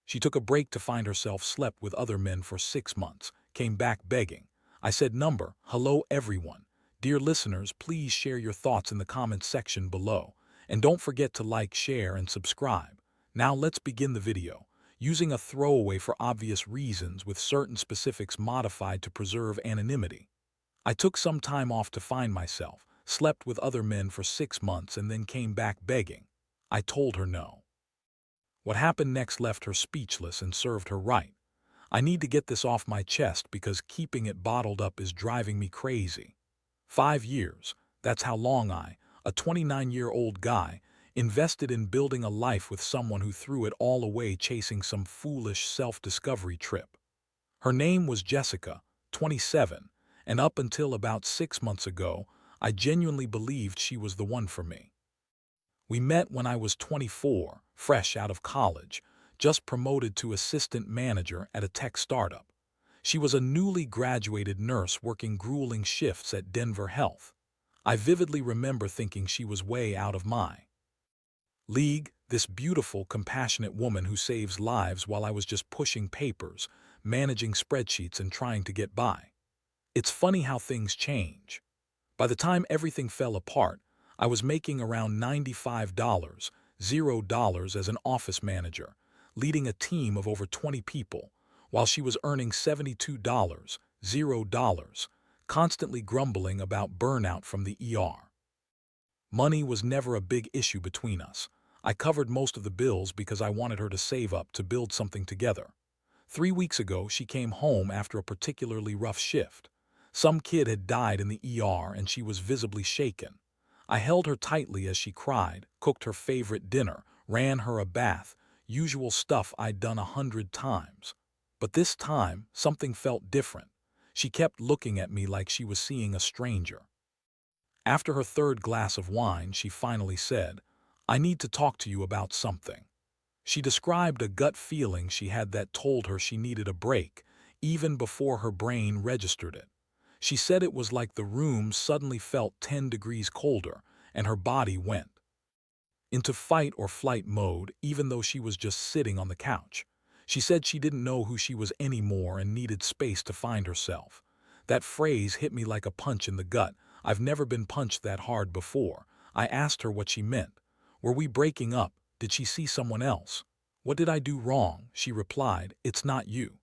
She took a break to find herself slept with other men for 6 months, came back begging. I said, hello everyone. Dear listeners, please share your thoughts in the comments section below. And don't forget to like, share, and subscribe. Now let's begin the video. Using a throwaway for obvious reasons with certain specifics modified to preserve anonymity. I took some time off to find myself, slept with other men for 6 months, and then came back begging. I told her no. What happened next left her speechless and served her right. I need to get this off my chest because keeping it bottled up is driving me crazy. 5 years, that's how long a 29-year-old guy, invested in building a life with someone who threw it all away chasing some foolish self-discovery trip. Her name was Jessica, 27, and up until about 6 months ago, I genuinely believed she was the one for me. We met when I was 24, fresh out of college, just promoted to assistant manager at a tech startup. She was a newly graduated nurse working grueling shifts at Denver Health. I vividly remember thinking she was way out of my league, this beautiful, compassionate woman who saves lives while I was just pushing papers, managing spreadsheets, and trying to get by. It's funny how things change. By the time everything fell apart, I was making around $95, $0 as an office manager, leading a team of over 20 people, while she was earning $72, $0, constantly grumbling about burnout from the ER. Money was never a big issue between us. I covered most of the bills because I wanted her to save up to build something together. 3 weeks ago, she came home after a particularly rough shift. Some kid had died in the ER and she was visibly shaken. I held her tightly as she cried, cooked her favorite dinner, ran her a bath, usual stuff I'd done 100 times. But this time, something felt different. She kept looking at me like she was seeing a stranger. After her third glass of wine, she finally said, "I need to talk to you about something." She described a gut feeling she had that told her she needed a break, even before her brain registered it. She said it was like the room suddenly felt 10 degrees colder, and her body went into fight or flight mode, even though she was just sitting on the couch. She said she didn't know who she was anymore and needed space to find herself. That phrase hit me like a punch in the gut. I've never been punched that hard before. I asked her what she meant. Were we breaking up? Did she see someone else? What did I do wrong? She replied, "It's not you."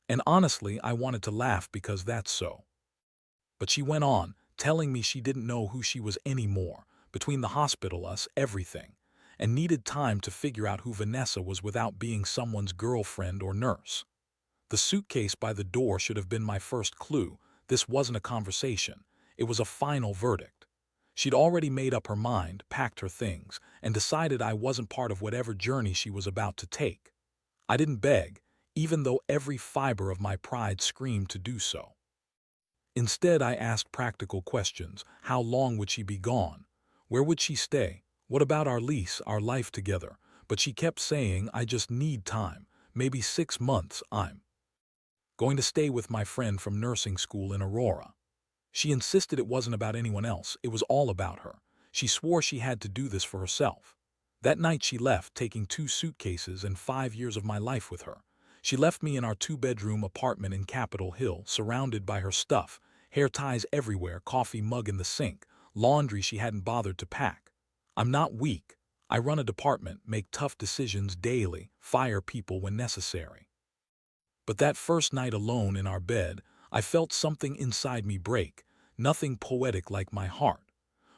And honestly, I wanted to laugh because that's so. But she went on, telling me she didn't know who she was anymore, between the hospital, us, everything, and needed time to figure out who Vanessa was without being someone's girlfriend or nurse. The suitcase by the door should have been my first clue. This wasn't a conversation. It was a final verdict. She'd already made up her mind, packed her things, and decided I wasn't part of whatever journey she was about to take. I didn't beg, even though every fiber of my pride screamed to do so. Instead, I asked practical questions. How long would she be gone? Where would she stay? What about our lease, our life together? But she kept saying, "I just need time. Maybe 6 months. I'm going to stay with my friend from nursing school in Aurora." She insisted it wasn't about anyone else. It was all about her. She swore she had to do this for herself. That night she left, taking 2 suitcases and 5 years of my life with her. She left me in our 2-bedroom apartment in Capitol Hill, surrounded by her stuff, hair ties everywhere, coffee mug in the sink, laundry she hadn't bothered to pack. I'm not weak. I run a department, make tough decisions daily, fire people when necessary. But that first night alone in our bed, I felt something inside me break, nothing poetic like my heart.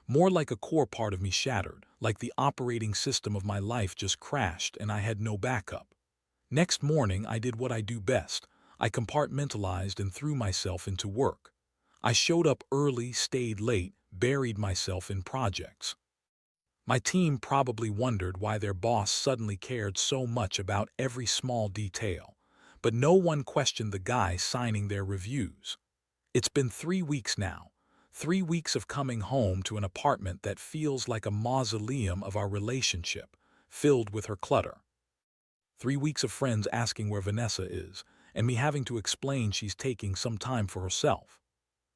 More like a core part of me shattered, like the operating system of my life just crashed and I had no backup. Next morning, I did what I do best. I compartmentalized and threw myself into work. I showed up early, stayed late, buried myself in projects. My team probably wondered why their boss suddenly cared so much about every small detail, but no one questioned the guy signing their reviews. It's been 3 weeks now. 3 weeks of coming home to an apartment that feels like a mausoleum of our relationship, filled with her clutter. 3 weeks of friends asking where Vanessa is, and me having to explain she's taking some time for herself.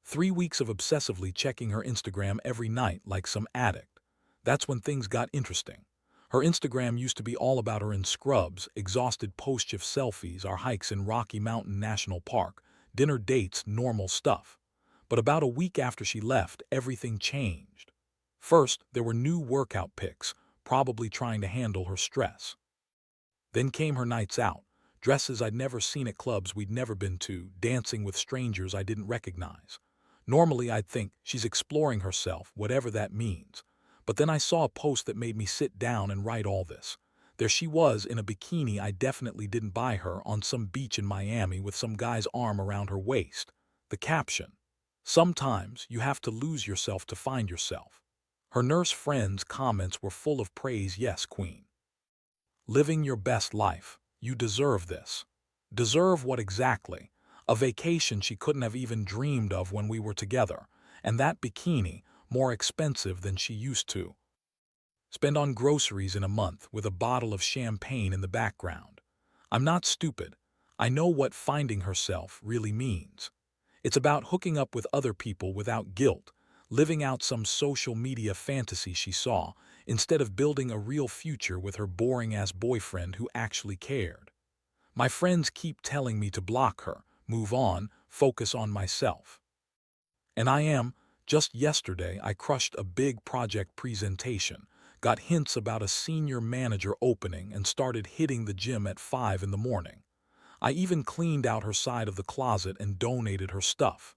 3 weeks of obsessively checking her Instagram every night like some addict. That's when things got interesting. Her Instagram used to be all about her in scrubs, exhausted post-shift selfies, our hikes in Rocky Mountain National Park, dinner dates, normal stuff. But about a week after she left, everything changed. First, there were new workout pics, probably trying to handle her stress. Then came her nights out, dresses I'd never seen at clubs we'd never been to, dancing with strangers I didn't recognize. Normally I'd think she's exploring herself, whatever that means. But then I saw a post that made me sit down and write all this. There she was in a bikini I definitely didn't buy her on some beach in Miami with some guy's arm around her waist. The caption: "Sometimes you have to lose yourself to find yourself." Her nurse friend's comments were full of praise. "Yes, queen. Living your best life. You deserve this." Deserve what exactly? A vacation she couldn't have even dreamed of when we were together, and that bikini, more expensive than she used to spend on groceries in a month, with a bottle of champagne in the background. I'm not stupid. I know what finding herself really means. It's about hooking up with other people without guilt, living out some social media fantasy she saw, instead of building a real future with her boring-ass boyfriend who actually cared. My friends keep telling me to block her, move on, focus on myself. And I am. Just yesterday, I crushed a big project presentation, got hints about a senior manager opening, and started hitting the gym at 5 in the morning. I even cleaned out her side of the closet and donated her stuff.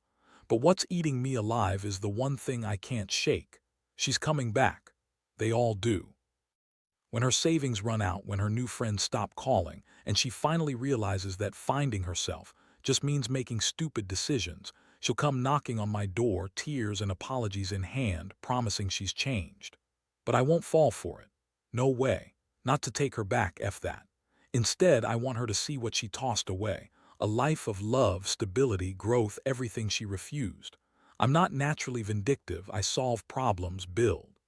But what's eating me alive is the one thing I can't shake. She's coming back. They all do. When her savings run out, when her new friends stop calling, and she finally realizes that finding herself just means making stupid decisions, she'll come knocking on my door, tears and apologies in hand, promising she's changed. But I won't fall for it. No way. Not to take her back, F that. Instead, I want her to see what she tossed away. A life of love, stability, growth, everything she refused. I'm not naturally vindictive. I solve problems, build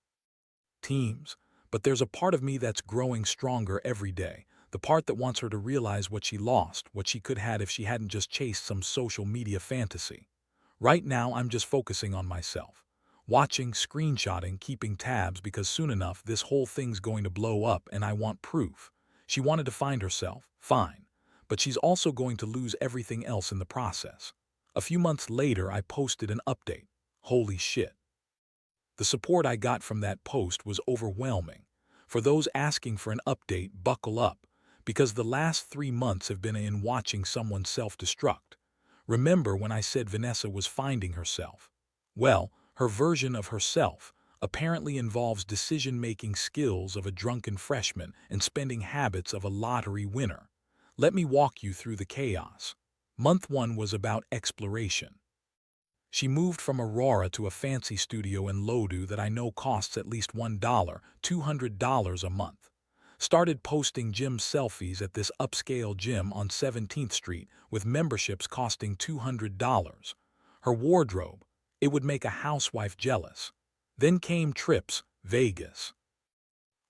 teams. But there's a part of me that's growing stronger every day. The part that wants her to realize what she lost, what she could have if she hadn't just chased some social media fantasy. Right now, I'm just focusing on myself. Watching, screenshotting, keeping tabs, because soon enough this whole thing's going to blow up and I want proof. She wanted to find herself, fine. But she's also going to lose everything else in the process. A few months later, I posted an update. Holy shit. The support I got from that post was overwhelming. For those asking for an update, buckle up, because the last 3 months have been in watching someone self-destruct. Remember when I said Vanessa was finding herself? Well, her version of herself apparently involves decision-making skills of a drunken freshman and spending habits of a lottery winner. Let me walk you through the chaos. Month 1 was about exploration. She moved from Aurora to a fancy studio in Lodhu that I know costs at least $1, $200 a month. Started posting gym selfies at this upscale gym on 17th Street with memberships costing $200. Her wardrobe, it would make a housewife jealous. Then came trips, Vegas.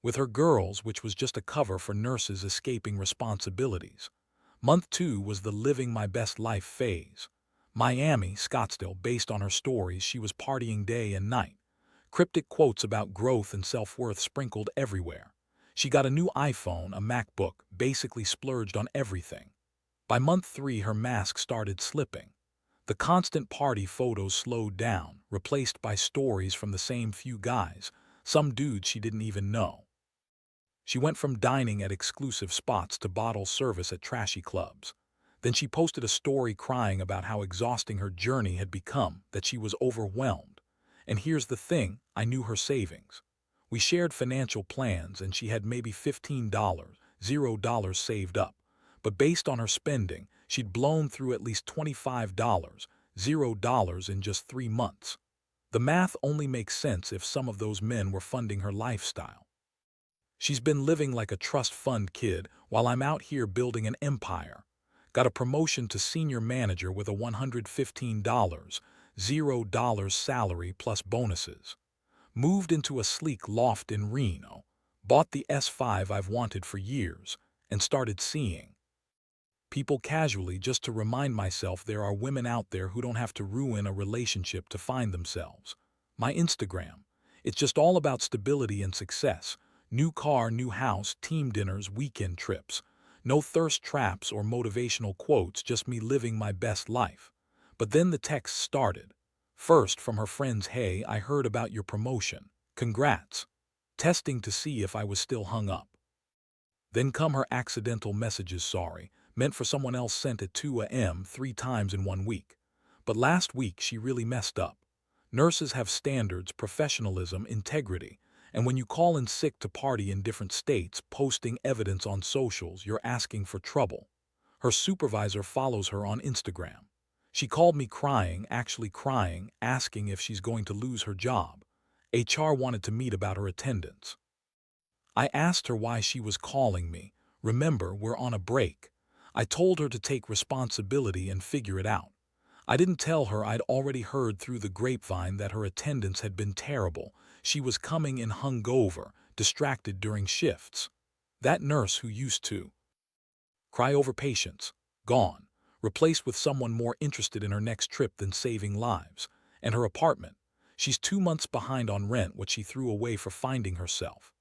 With her girls, which was just a cover for nurses escaping responsibilities. Month 2 was the living my best life phase. Miami, Scottsdale, based on her stories, she was partying day and night. Cryptic quotes about growth and self-worth sprinkled everywhere. She got a new iPhone, a MacBook, basically splurged on everything. By month 3, her mask started slipping. The constant party photos slowed down, replaced by stories from the same few guys, some dudes she didn't even know. She went from dining at exclusive spots to bottle service at trashy clubs. Then she posted a story crying about how exhausting her journey had become, that she was overwhelmed. And here's the thing, I knew her savings. We shared financial plans and she had maybe $15, $0 saved up. But based on her spending, she'd blown through at least $25, $0 in just 3 months. The math only makes sense if some of those men were funding her lifestyle. She's been living like a trust fund kid while I'm out here building an empire. Got a promotion to senior manager with a $115, $0 salary plus bonuses. Moved into a sleek loft in Reno. Bought the S5 I've wanted for years, and started seeing people casually just to remind myself there are women out there who don't have to ruin a relationship to find themselves. My Instagram. It's just all about stability and success. New car, new house, team dinners, weekend trips. No thirst traps or motivational quotes, just me living my best life. But then the text started. First, from her friends, "Hey, I heard about your promotion. Congrats." Testing to see if I was still hung up. Then come her accidental messages, "Sorry, meant for someone else, sent at 2 a.m. 3 times in 1 week. But last week she really messed up." Nurses have standards, professionalism, integrity. And when you call in sick to party in different states, posting evidence on socials, you're asking for trouble. Her supervisor follows her on Instagram. She called me crying, actually crying, asking if she's going to lose her job. HR wanted to meet about her attendance. I asked her why she was calling me. Remember, we're on a break. I told her to take responsibility and figure it out. I didn't tell her I'd already heard through the grapevine that her attendance had been terrible. She was coming in hungover, distracted during shifts. That nurse who used to cry over patients, gone, replaced with someone more interested in her next trip than saving lives. And her apartment, she's 2 months behind on rent, what she threw away for finding herself.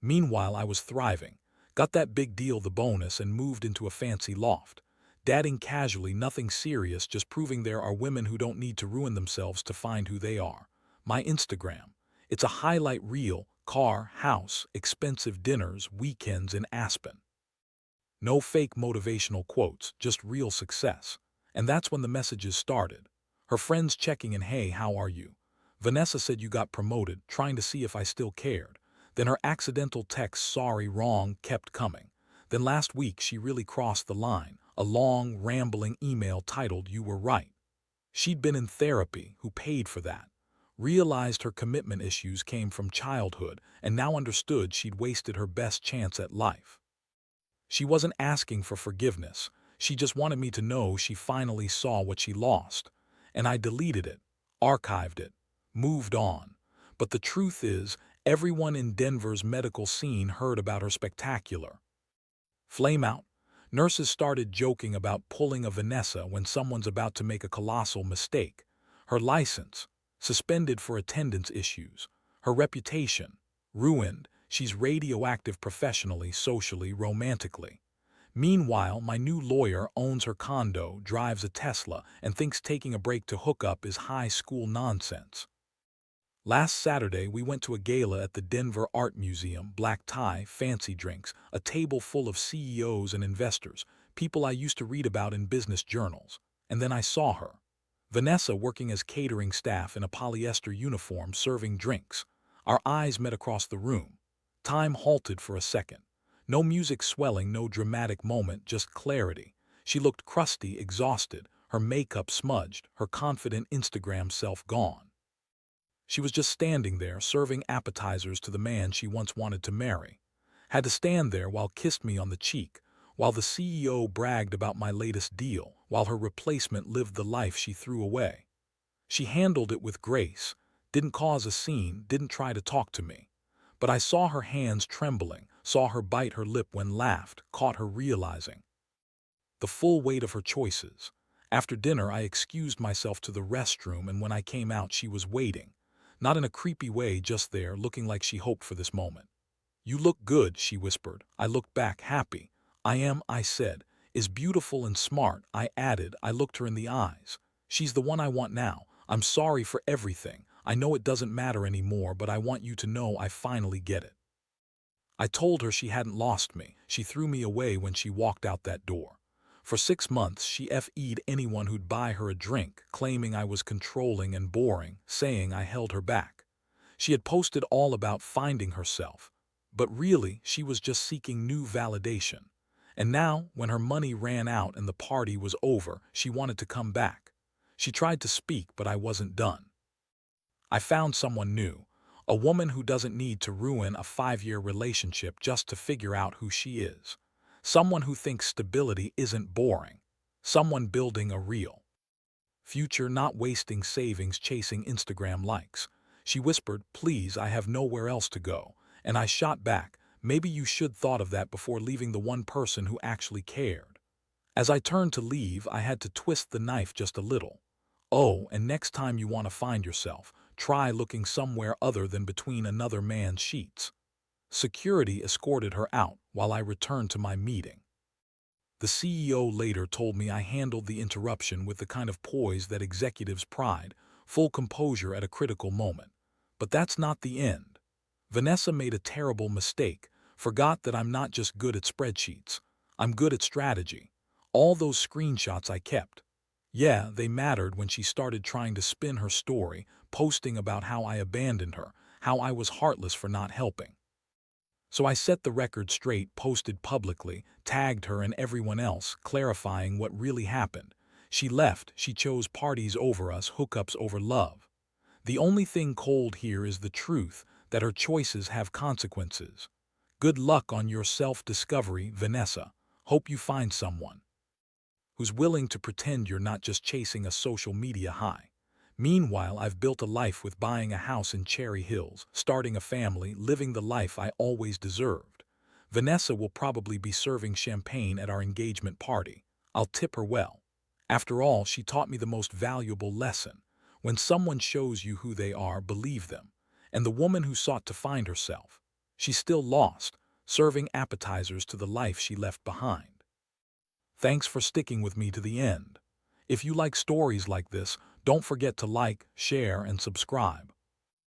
Meanwhile, I was thriving, got that big deal, the bonus, and moved into a fancy loft. Dadding casually, nothing serious, just proving there are women who don't need to ruin themselves to find who they are. My Instagram. It's a highlight reel: car, house, expensive dinners, weekends in Aspen. No fake motivational quotes, just real success. And that's when the messages started. Her friends checking in, "Hey, how are you? Vanessa said you got promoted," trying to see if I still cared. Then her accidental text, "Sorry, wrong," kept coming. Then last week she really crossed the line, a long, rambling email titled, "You were right." She'd been in therapy, who paid for that. Realized her commitment issues came from childhood, and now understood she'd wasted her best chance at life. She wasn't asking for forgiveness. She just wanted me to know she finally saw what she lost. And I deleted it, archived it, moved on. But the truth is, everyone in Denver's medical scene heard about her spectacular flame out. Nurses started joking about pulling a Vanessa when someone's about to make a colossal mistake. Her license, suspended for attendance issues. Her reputation, ruined. She's radioactive professionally, socially, romantically. Meanwhile, my new lawyer owns her condo, drives a Tesla, and thinks taking a break to hook up is high school nonsense. Last Saturday, we went to a gala at the Denver Art Museum, black tie, fancy drinks, a table full of CEOs and investors, people I used to read about in business journals. And then I saw her. Vanessa working as catering staff in a polyester uniform, serving drinks. Our eyes met across the room. Time halted for a second. No music swelling, no dramatic moment, just clarity. She looked crusty, exhausted, her makeup smudged, her confident Instagram self gone. She was just standing there, serving appetizers to the man she once wanted to marry. Had to stand there while kissed me on the cheek, while the CEO bragged about my latest deal, while her replacement lived the life she threw away. She handled it with grace, didn't cause a scene, didn't try to talk to me. But I saw her hands trembling, saw her bite her lip when laughed, caught her realizing the full weight of her choices. After dinner, I excused myself to the restroom, and when I came out, she was waiting. Not in a creepy way, just there, looking like she hoped for this moment. "You look good," she whispered. I looked back, happy. "I am," I said. "Is beautiful and smart," I added. I looked her in the eyes. "She's the one I want now. I'm sorry for everything. I know it doesn't matter anymore, but I want you to know I finally get it." I told her she hadn't lost me. She threw me away when she walked out that door. For 6 months, she FE'd anyone who'd buy her a drink, claiming I was controlling and boring, saying I held her back. She had posted all about finding herself. But really, she was just seeking new validation. And now, when her money ran out and the party was over, she wanted to come back. She tried to speak, but I wasn't done. I found someone new. A woman who doesn't need to ruin a 5-year relationship just to figure out who she is. Someone who thinks stability isn't boring. Someone building a real future, not wasting savings chasing Instagram likes. She whispered, "Please, I have nowhere else to go." And I shot back, "Maybe you should thought of that before leaving the one person who actually cared." As I turned to leave, I had to twist the knife just a little. "Oh, and next time you want to find yourself, try looking somewhere other than between another man's sheets." Security escorted her out while I returned to my meeting. The CEO later told me I handled the interruption with the kind of poise that executives pride, full composure at a critical moment. But that's not the end. Vanessa made a terrible mistake, forgot that I'm not just good at spreadsheets. I'm good at strategy. All those screenshots I kept. Yeah, they mattered when she started trying to spin her story, posting about how I abandoned her, how I was heartless for not helping. So I set the record straight, posted publicly, tagged her and everyone else, clarifying what really happened. She left, she chose parties over us, hookups over love. The only thing cold here is the truth that her choices have consequences. Good luck on your self-discovery, Vanessa. Hope you find someone who's willing to pretend you're not just chasing a social media high. Meanwhile, I've built a life with buying a house in Cherry Hills, starting a family, living the life I always deserved. Vanessa will probably be serving champagne at our engagement party. I'll tip her well. After all, she taught me the most valuable lesson. When someone shows you who they are, believe them. And the woman who sought to find herself, she's still lost, serving appetizers to the life she left behind. Thanks for sticking with me to the end. If you like stories like this, don't forget to like, share, and subscribe.